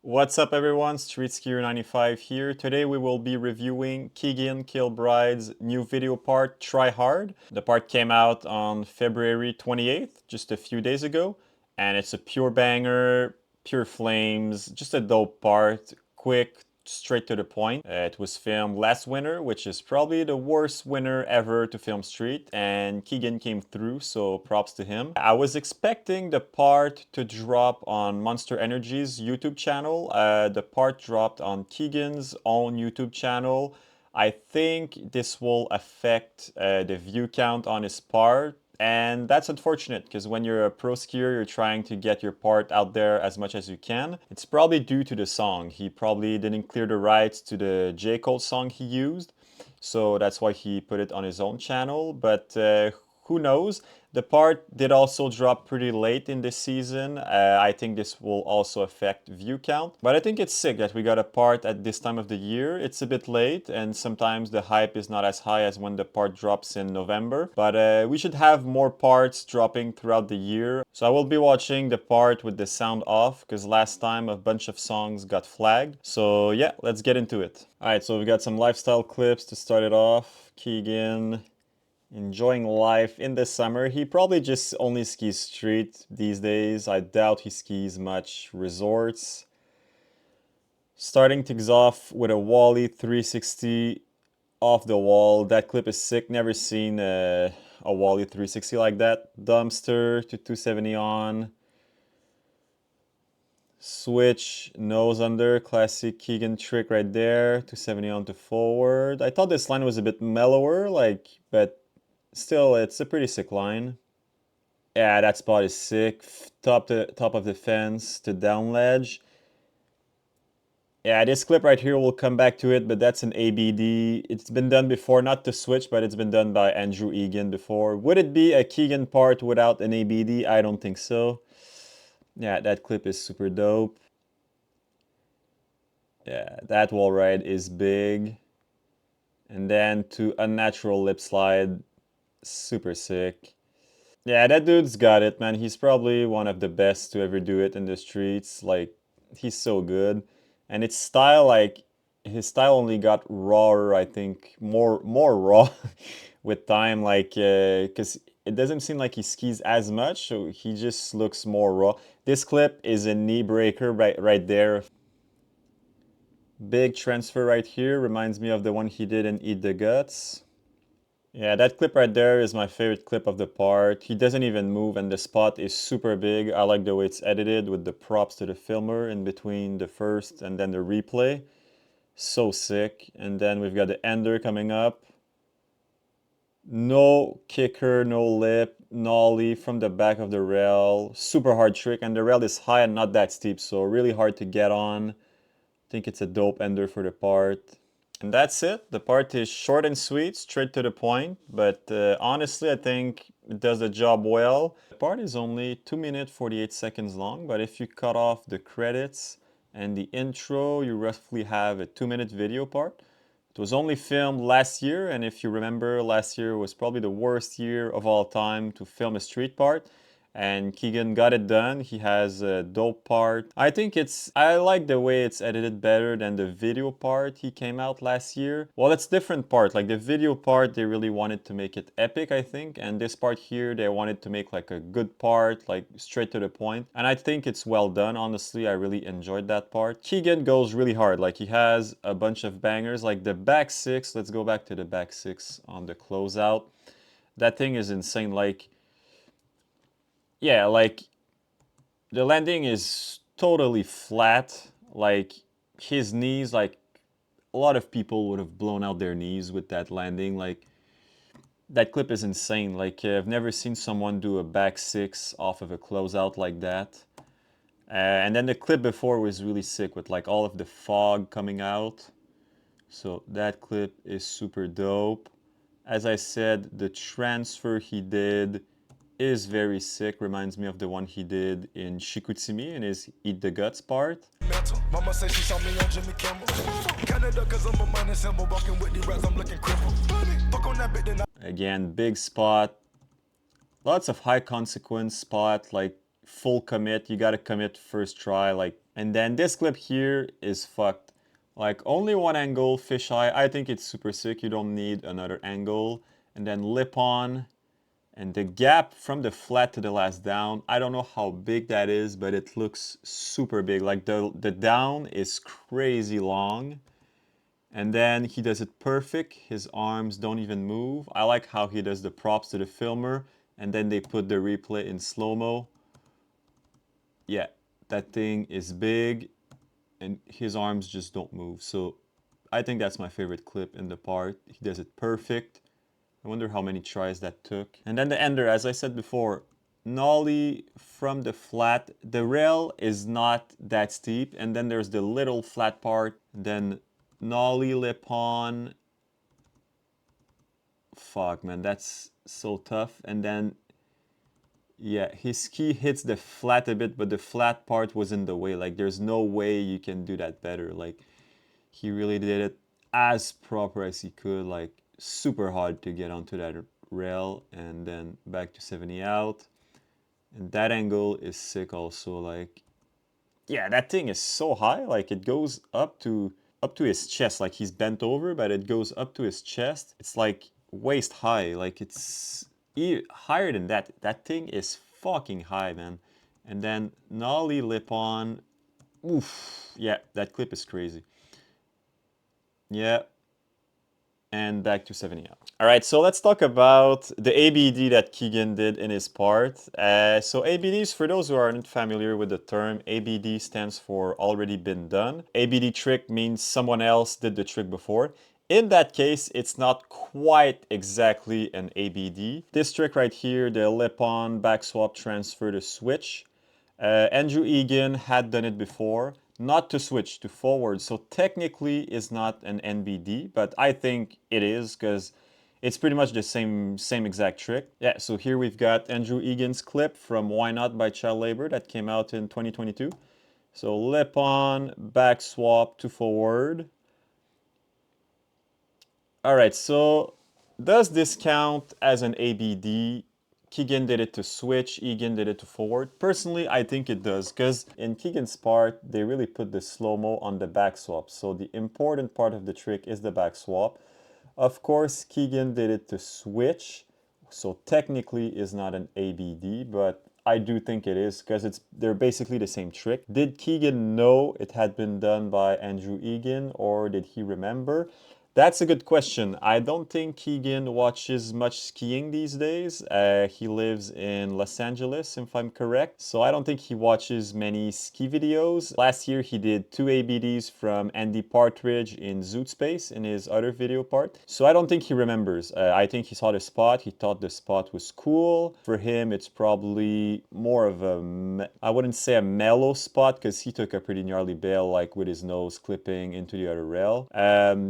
What's up everyone, StreetSkier95 here. Today we will be reviewing Keegan Kilbride's new video part, Try Hard. The part came out on February 28th, just a few days ago, and it's a pure banger, pure flames, just a dope part, quick, straight to the point. It was filmed last winter, which is probably the worst winter ever to film street, and Keegan came through, so props to him. I was expecting the part to drop on Monster Energy's YouTube channel. The part dropped on Keegan's own YouTube channel. I think this will affect the view count on his part, and that's unfortunate because when you're a pro skier, you're trying to get your part out there as much as you can. It's probably due to the song. He probably didn't clear the rights to the J. Cole song he used, so that's why he put it on his own channel. But who knows? The part did also drop pretty late in this season. I think this will also affect view count. But I think it's sick that we got a part at this time of the year. It's a bit late and sometimes the hype is not as high as when the part drops in November. But we should have more parts dropping throughout the year. So I will be watching the part with the sound off because last time a bunch of songs got flagged. So yeah, let's get into it. Alright, so we've got some lifestyle clips to start it off. Keegan enjoying life in the summer. He probably just only skis street these days. I doubt he skis much resorts. Starting things off with a Wally 360 off the wall. That clip is sick. Never seen a Wally 360 like that. Dumpster to 270 on. Switch, nose under, classic Keegan trick right there. 270 on to forward. I thought this line was a bit mellower, but still, it's a pretty sick line. Yeah, that spot is sick. Top of the fence to down ledge. Yeah, this clip right here, we'll come back to it, but that's an ABD. It's been done before, not to switch, but it's been done by Andrew Egan before. Would it be a Keegan part without an ABD? I don't think so. Yeah, that clip is super dope. Yeah, that wall ride is big. And then to unnatural lip slide, super sick. Yeah, that dude's got it, man. He's probably one of the best to ever do it in the streets. Like, he's so good. And it's style, like, his style only got rawer, I think, more raw with time, like, because it doesn't seem like he skis as much, so he just looks more raw. This clip is a knee breaker right there. Big transfer right here, reminds me of the one he did in Eat the Guts. Yeah, that clip right there is my favorite clip of the part. He doesn't even move and the spot is super big. I like the way it's edited with the props to the filmer in between the first and then the replay. So sick. And then we've got the ender coming up. No kicker, no lip, nollie from the back of the rail. Super hard trick, and the rail is high and not that steep, so really hard to get on. I think it's a dope ender for the part. And that's it. The part is short and sweet, straight to the point, but honestly, I think it does the job well. The part is only 2 minutes 48 seconds long, but if you cut off the credits and the intro, you roughly have a 2-minute video part. It was only filmed last year, and if you remember, last year was probably the worst year of all time to film a street part. And Keegan got it done. He has a dope part. I like the way it's edited better than the video part he came out last year. Well, it's different part. Like the video part, they really wanted to make it epic, I think. And this part here, they wanted to make like a good part, like straight to the point. And I think it's well done, honestly. I really enjoyed that part. Keegan goes really hard. Like he has a bunch of bangers, like the back six. Let's go back to the back six on the closeout. That thing is insane. Like, yeah, like the landing is totally flat. Like his knees, like a lot of people would have blown out their knees with that landing. Like that clip is insane. Like I've never seen someone do a back six off of a closeout like that. And then the clip before was really sick with like all of the fog coming out. So that clip is super dope. As I said, the transfer he did is very sick. Reminds me of the one he did in Shikutsumi in his Eat the Guts part. Mama said she saw me on Jimmy Kimmel. Canada, cause I'm a minor symbol, walking with the rats, I'm looking crippled. Fuck on that bit, then again, big spot. Lots of high consequence spot, like full commit. You gotta commit first try, like, And then this clip here is fucked. Like only one angle, fisheye. I think it's super sick. You don't need another angle. And then lip on. And the gap from the flat to the last down, I don't know how big that is, but it looks super big. Like the down is crazy long. And then he does it perfect. His arms don't even move. I like how he does the props to the filmer. And then they put the replay in slow-mo. Yeah, that thing is big. And his arms just don't move. So I think that's my favorite clip in the part. He does it perfect. I wonder how many tries that took. And then the ender, as I said before, nollie from the flat. The rail is not that steep. And then there's the little flat part. Then nollie lip on. Fuck, man, that's so tough. And then, yeah, his ski hits the flat a bit, but the flat part was in the way. Like, there's no way you can do that better. Like, he really did it as proper as he could. Like, super hard to get onto that rail. And then back to 70 out. And that angle is sick also. Like, yeah, that thing is so high. Like, it goes up to his chest. Like, he's bent over, but it goes up to his chest. It's like waist high. Like, it's higher than that. That thing is fucking high, man. And then nollie lip on. Oof. Yeah, that clip is crazy. Yeah. And back to 70 out. All right, so let's talk about the ABD that Keegan did in his part. So ABDs, for those who aren't familiar with the term, ABD stands for already been done. ABD trick means someone else did the trick before. In that case, it's not quite exactly an ABD. This trick right here, the lip-on, back swap, transfer to switch. Andrew Egan had done it before, not to switch to forward, so technically is not an NBD, but I think it is because it's pretty much the same exact trick. Yeah, so here we've got Andrew Egan's clip from Why Not by Child Labor that came out in 2022. So lip on, back swap to forward. All right, so does this count as an ABD? Keegan did it to switch, Egan did it to forward. Personally, I think it does, because in Keegan's part, they really put the slow-mo on the back swap. So the important part of the trick is the back swap. Of course, Keegan did it to switch, so technically is not an ABD, but I do think it is, because they're basically the same trick. Did Keegan know it had been done by Andrew Egan, or did he remember? That's a good question. I don't think Keegan watches much skiing these days. He lives in Los Angeles, if I'm correct. So I don't think he watches many ski videos. Last year he did 2 ABDs from Andy Partridge in Zoot Space in his other video part. So I don't think he remembers. I think he saw the spot. He thought the spot was cool. For him, it's probably more of I wouldn't say a mellow spot, because he took a pretty gnarly bail, like with his nose clipping into the other rail.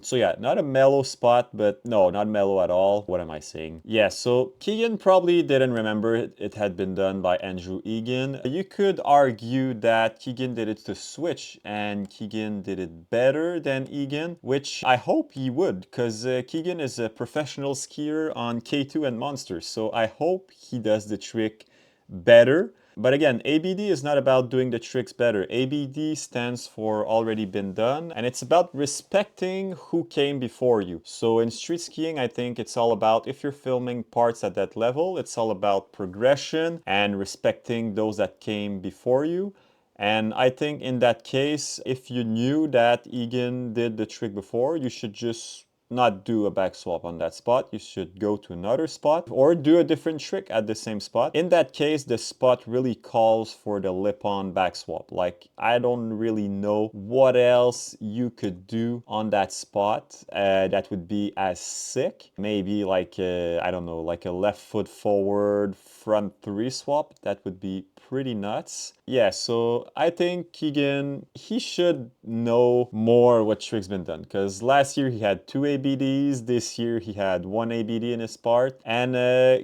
So yeah, not a mellow spot, but no, not mellow at all. What am I saying? Yeah, so Keegan probably didn't remember it had been done by Andrew Egan. You could argue that Keegan did it to switch and Keegan did it better than Egan, which I hope he would, because Keegan is a professional skier on K2 and Monster, so I hope he does the trick better. But again, ABD is not about doing the tricks better. ABD stands for already been done, and it's about respecting who came before you. So in street skiing, I think it's all about, if you're filming parts at that level, it's all about progression and respecting those that came before you. And I think in that case, if you knew that Egan did the trick before, you should just not do a back swap on that spot. You should go to another spot or do a different trick at the same spot. In that case, the spot really calls for the lip-on back swap. Like, I don't really know what else you could do on that spot that would be as sick. Maybe like, I don't know, like a left foot forward, front 3 swap. That would be pretty nuts. Yeah, so I think Keegan, he should know more what tricks been done, because last year he had 2 ABDs, this year he had 1 ABD in his part, and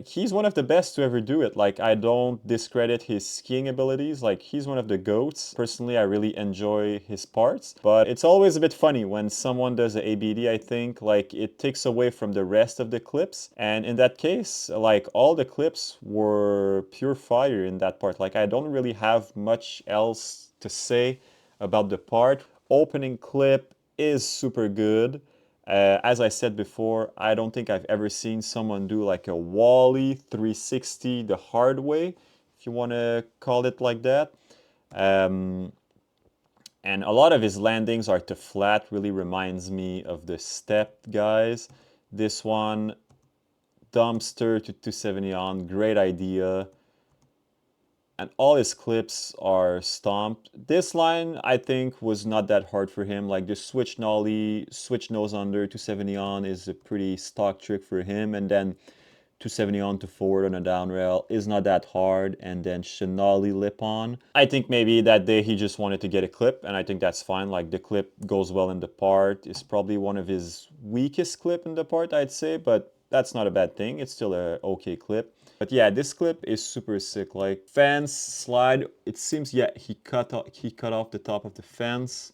he's one of the best to ever do it. Like, I don't discredit his skiing abilities, like he's one of the GOATs. Personally, I really enjoy his parts, but it's always a bit funny when someone does an ABD, I think. Like, it takes away from the rest of the clips, and in that case, like, all the clips were pure fire in that part. Like, I don't really have much else to say about the part. Opening clip is super good. As I said before, I don't think I've ever seen someone do like a Wally 360 the hard way, if you want to call it like that. Um, and a lot of his landings are to flat, really reminds me of the step guys. This one, dumpster to 270 on, great idea. And all his clips are stomped. This line, I think, was not that hard for him. Like the switch nollie, switch nose under, 270 on is a pretty stock trick for him. And then 270 on to forward on a down rail is not that hard. And then Shinali lip on. I think maybe that day he just wanted to get a clip, and I think that's fine. Like the clip goes well in the part. It's probably one of his weakest clip in the part, I'd say, but that's not a bad thing. It's still a okay clip. But yeah, this clip is super sick. Like fence slide, it seems yeah he cut off the top of the fence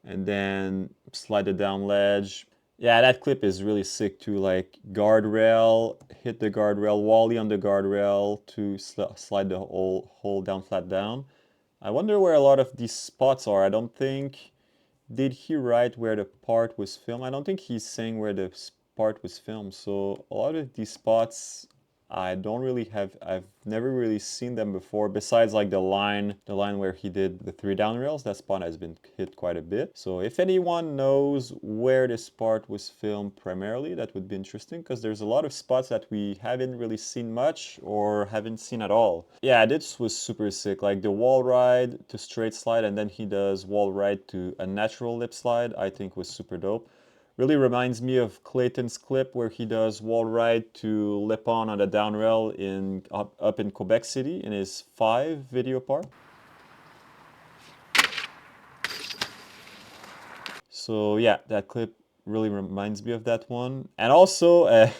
and then slide it down ledge. Yeah, that clip is really sick too. Like guardrail, hit the guardrail, Wally on the guardrail to slide the hole down flat down. I wonder where a lot of these spots are. I don't think, did he write where the part was filmed? I don't think he's saying where the part was filmed. So a lot of these spots I don't really have, I've never really seen them before, besides like the line where he did the 3 down rails. That spot has been hit quite a bit. So if anyone knows where this part was filmed primarily, that would be interesting, because there's a lot of spots that we haven't really seen much or haven't seen at all. Yeah, this was super sick. Like the wall ride to straight slide, and then he does wall ride to a natural lip slide, I think was super dope. Really reminds me of Clayton's clip where he does wall ride to lip on a down rail up in Quebec City in his 5 video part. So yeah, that clip really reminds me of that one. And also,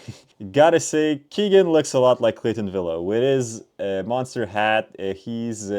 gotta say, Keegan looks a lot like Clayton Villa. With his monster hat, he's...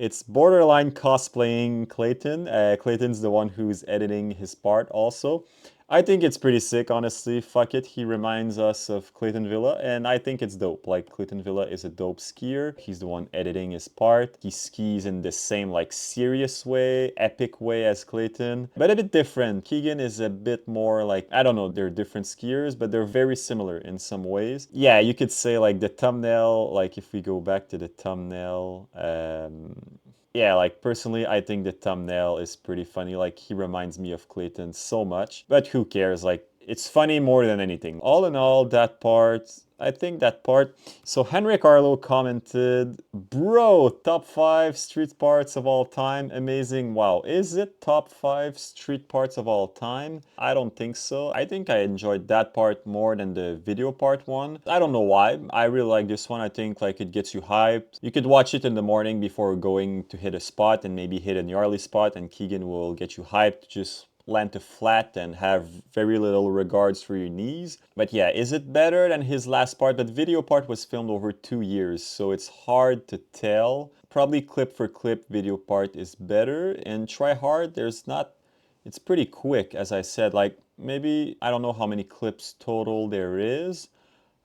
it's borderline cosplaying Clayton. Clayton's the one who's editing his part also. I think it's pretty sick, honestly. Fuck it, he reminds us of Clayton Villa, and I think it's dope. Like, Clayton Villa is a dope skier. He's the one editing his part. He skis in the same, like, serious way, epic way as Clayton, but a bit different. Keegan is a bit more, like, I don't know, they're different skiers, but they're very similar in some ways. Yeah, you could say, like, the thumbnail, like, if we go back to the thumbnail, yeah, like personally, I think the thumbnail is pretty funny. Like he reminds me of Clayton so much, but who cares? Like it's funny more than anything. All in all, that part, I think that part. So Henrik Arlo commented, bro, top 5 street parts of all time. Amazing. Wow. Is it top 5 street parts of all time? I don't think so. I think I enjoyed that part more than the video part one. I don't know why. I really like this one. I think like it gets you hyped. You could watch it in the morning before going to hit a spot and maybe hit a gnarly spot, and Keegan will get you hyped. Just land to flat and have very little regards for your knees. But yeah, is it better than his last part? But video part was filmed over 2 years, so it's hard to tell. Probably clip for clip video part is better. And TRYHARD, there's not, it's pretty quick, as I said. Like maybe, I don't know how many clips total there is.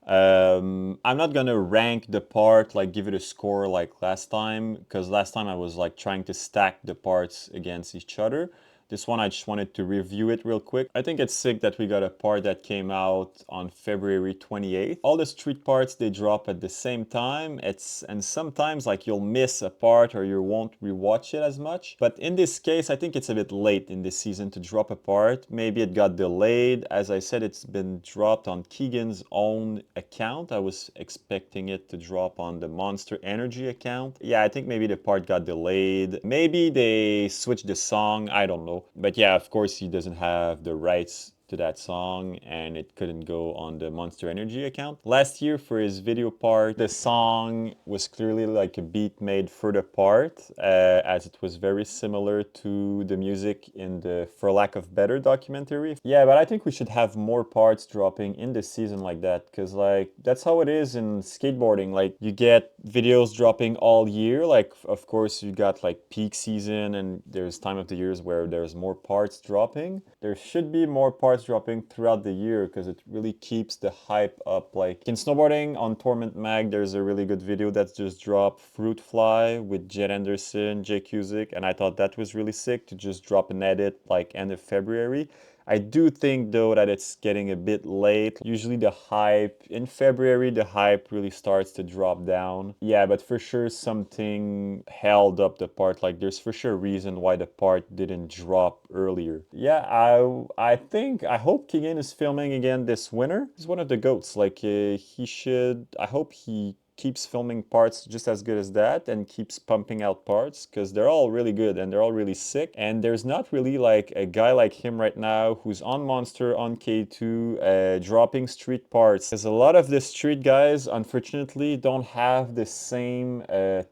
I'm not gonna rank the part, like give it a score like last time, because last time I was like trying to stack the parts against each other. This one, I just wanted to review it real quick. I think it's sick that we got a part that came out on February 28th. All the street parts, they drop at the same time. And sometimes like you'll miss a part or you won't rewatch it as much. But in this case, I think it's a bit late in this season to drop a part. Maybe it got delayed. As I said, it's been dropped on Keegan's own account. I was expecting it to drop on the Monster Energy account. Yeah, I think maybe the part got delayed. Maybe they switched the song. I don't know. But yeah, of course, he doesn't have the rights to that song and it couldn't go on the Monster Energy account. Last year for his video part, the song was clearly like a beat made for the part, as it was very similar to the music in the For Lack of Better documentary. Yeah, but I think we should have more parts dropping in the season like that, because like that's how it is in skateboarding. Like you get videos dropping all year. Like of course you got like peak season and there's time of the years where there's more parts dropping. There should be more parts parts dropping throughout the year because it really keeps the hype up. Like in snowboarding on Torment Mag, there's a really good video that's just dropped, Fruit Fly with Jed Anderson, Jay Cusick, and I thought that was really sick to just drop an edit like end of February. I do think though that it's getting a bit late. Usually the hype, in February the hype really starts to drop down. Yeah, but for sure something held up the part. Like there's for sure a reason why the part didn't drop earlier. Yeah, I hope Keegan is filming again this winter. He's one of the GOATs. Like he should, I hope he keeps filming parts just as good as that and keeps pumping out parts because they're all really good and they're all really sick. And there's not really like a guy like him right now who's on Monster, on K2, dropping street parts. Because a lot of the street guys, unfortunately, don't have the same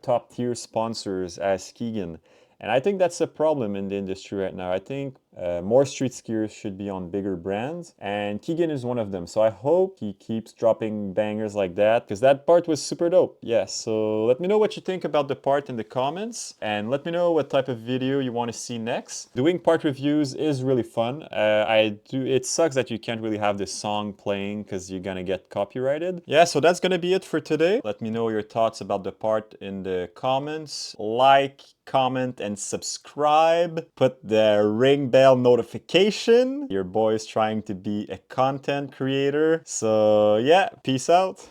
top tier sponsors as Keegan. And I think that's a problem in the industry right now. I think more street skiers should be on bigger brands, and Keegan is one of them. So I hope he keeps dropping bangers like that, because that part was super dope. Yeah, so let me know what you think about the part in the comments, and let me know what type of video you want to see next. Doing part reviews is really fun. It sucks that you can't really have this song playing because you're gonna get copyrighted. Yeah, so that's gonna be it for today. Let me know your thoughts about the part in the comments. Like, comment, and subscribe. Put the ring bell notification. Your boy's trying to be a content creator. So yeah, peace out.